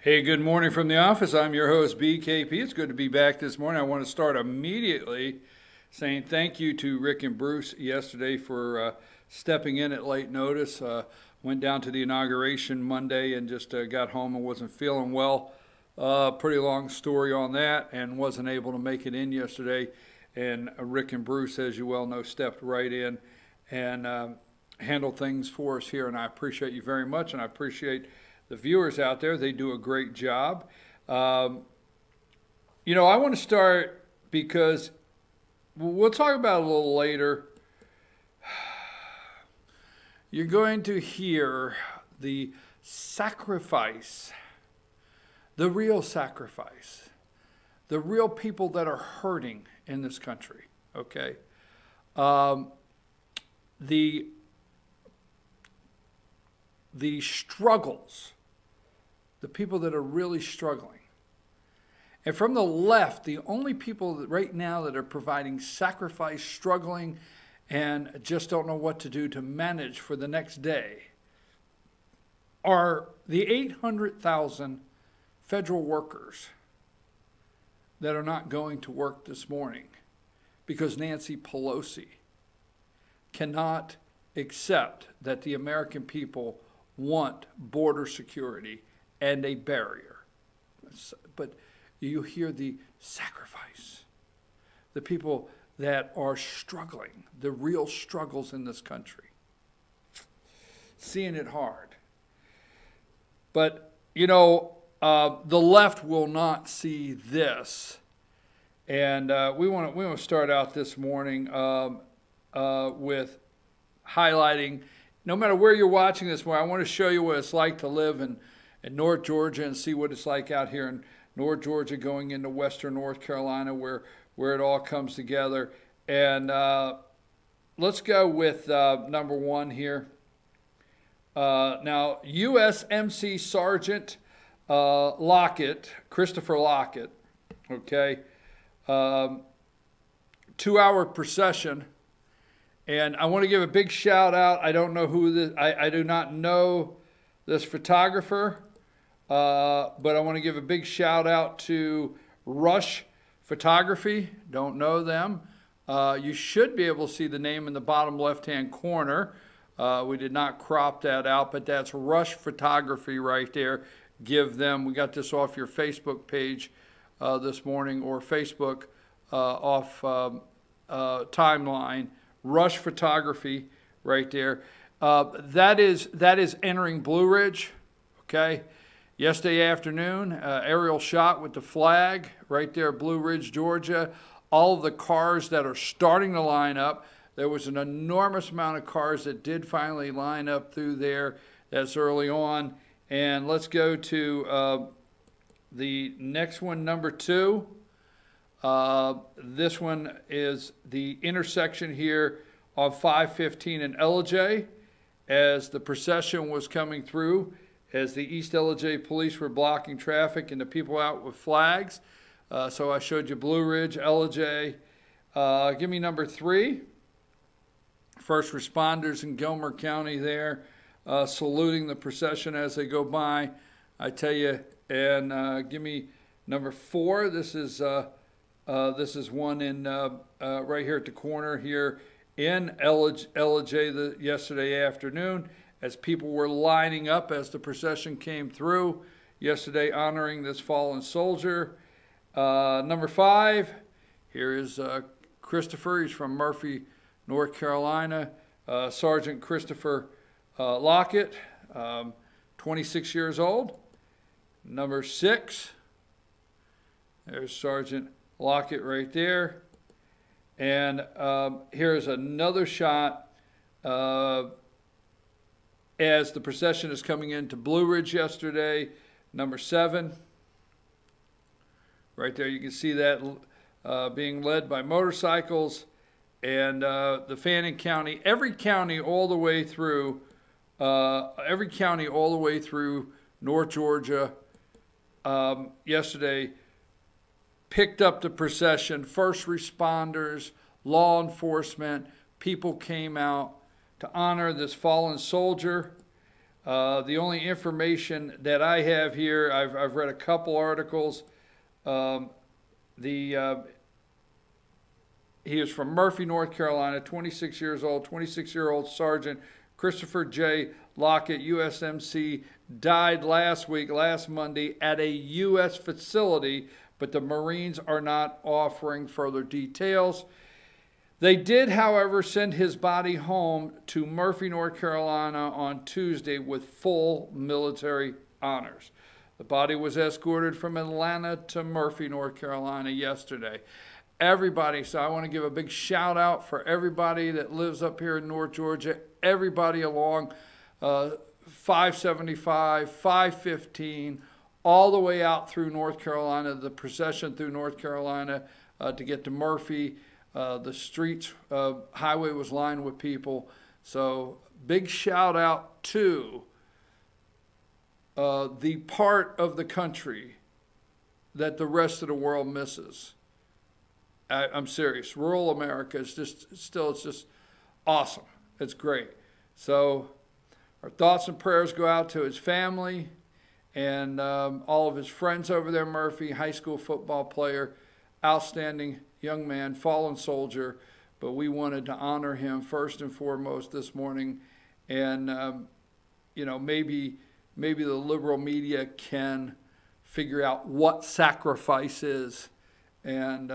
Hey, good morning from the office. I'm your host, BKP. It's good to be back this morning. I want to start immediately saying thank you to Rick and Bruce yesterday for stepping in at late notice. Went down to the inauguration Monday and just got home and wasn't feeling well. Pretty long story on that, and wasn't able to make it in yesterday. And Rick and Bruce, as you well know, stepped right in and handled things for us here. And I appreciate you very much, and I appreciate the viewers out there. They do a great job. I want to start because we'll talk about it a little later. You're going to hear the sacrifice, the real sacrifice, the real people that are hurting in this country, okay? The struggles, the people that are really struggling. And from the left, the only people that right now that are providing sacrifice, struggling, and just don't know what to do to manage for the next day are the 800,000 federal workers that are not going to work this morning because Nancy Pelosi cannot accept that the American people want border security and a barrier. But you hear the sacrifice, the people that are struggling, the real struggles in this country, seeing it hard. But, the left will not see this. And we want to start out this morning with highlighting, no matter where you're watching this morning, I want to show you what it's like to live in North Georgia and see what it's like out here in North Georgia going into western North Carolina where it all comes together. And let's go with number one here. Now, USMC Sergeant Lockett, Christopher Lockett, okay, 2-hour procession. And I want to give a big shout out. I don't know who this, I do not know this photographer, but I want to give a big shout out to Rush Photography. Don't know them. You should be able to see the name in the bottom left-hand corner. We did not crop that out, but that's Rush Photography right there. Give them, we got this off your Facebook page this morning, or Facebook off timeline. Rush Photography right there. That is entering Blue Ridge, okay? Yesterday afternoon, aerial shot with the flag right there, Blue Ridge, Georgia. All of the cars that are starting to line up. There was an enormous amount of cars that did finally line up through there. That's early on. And let's go to the next one, number 2. This one is the intersection here of 515 and Ellijay as the procession was coming through, as the East Ellijay police were blocking traffic and the people out with flags. So I showed you Blue Ridge, Ellijay. Give me number 3. First responders in Gilmer County there, saluting the procession as they go by. I tell you, and give me number 4. This is one in right here at the corner here in Ellijay yesterday afternoon, as people were lining up as the procession came through yesterday, honoring this fallen soldier. Number 5, here is Christopher. He's from Murphy, North Carolina. Sergeant Christopher Lockett, 26 years old. Number 6, there's Sergeant Lockett right there. And here's another shot as the procession is coming into Blue Ridge yesterday. Number 7. Right there, you can see that being led by motorcycles. And the Fannin County, every county all the way through North Georgia yesterday picked up the procession. First responders, law enforcement, people came out to honor this fallen soldier. The only information that I have here, I've read a couple articles. He is from Murphy, North Carolina, 26 years old, 26-year-old Sergeant Christopher J. Lockett, USMC, died last Monday at a U.S. facility, but the Marines are not offering further details. They did, however, send his body home to Murphy, North Carolina on Tuesday with full military honors. The body was escorted from Atlanta to Murphy, North Carolina yesterday. Everybody, so I want to give a big shout out for everybody that lives up here in North Georgia, everybody along 575, 515, all the way out through North Carolina, the procession through North Carolina to get to Murphy. The streets, highway was lined with people. So big shout out to the part of the country that the rest of the world misses. I'm serious. Rural America is it's just awesome. It's great. So our thoughts and prayers go out to his family and all of his friends over there. Murphy, high school football player, outstanding young man, fallen soldier. But we wanted to honor him first and foremost this morning. And, maybe the liberal media can figure out what sacrifice is and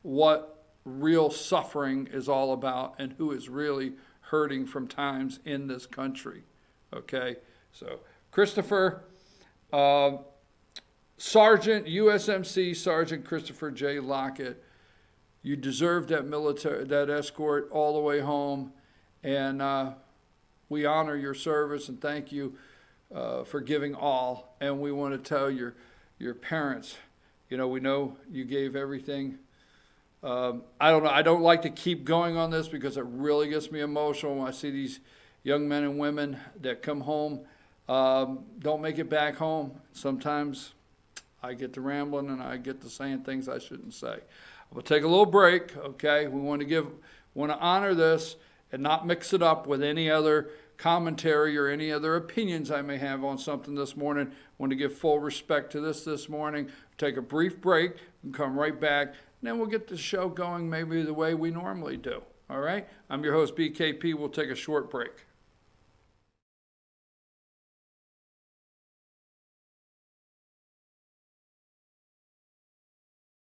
what real suffering is all about and who is really hurting from times in this country. Okay, so Christopher, Sergeant, USMC Sergeant Christopher J. Lockett, you deserve that escort all the way home, and we honor your service and thank you for giving all. And we want to tell your parents, we know you gave everything. I don't know. I don't like to keep going on this because it really gets me emotional when I see these young men and women that come home, don't make it back home. Sometimes I get to rambling and I get to saying things I shouldn't say. We'll take a little break, okay? We want to honor this and not mix it up with any other commentary or any other opinions I may have on something this morning. Want to give full respect to this morning. Take a brief break and come right back. And then we'll get the show going maybe the way we normally do. All right? I'm your host, BKP. We'll take a short break.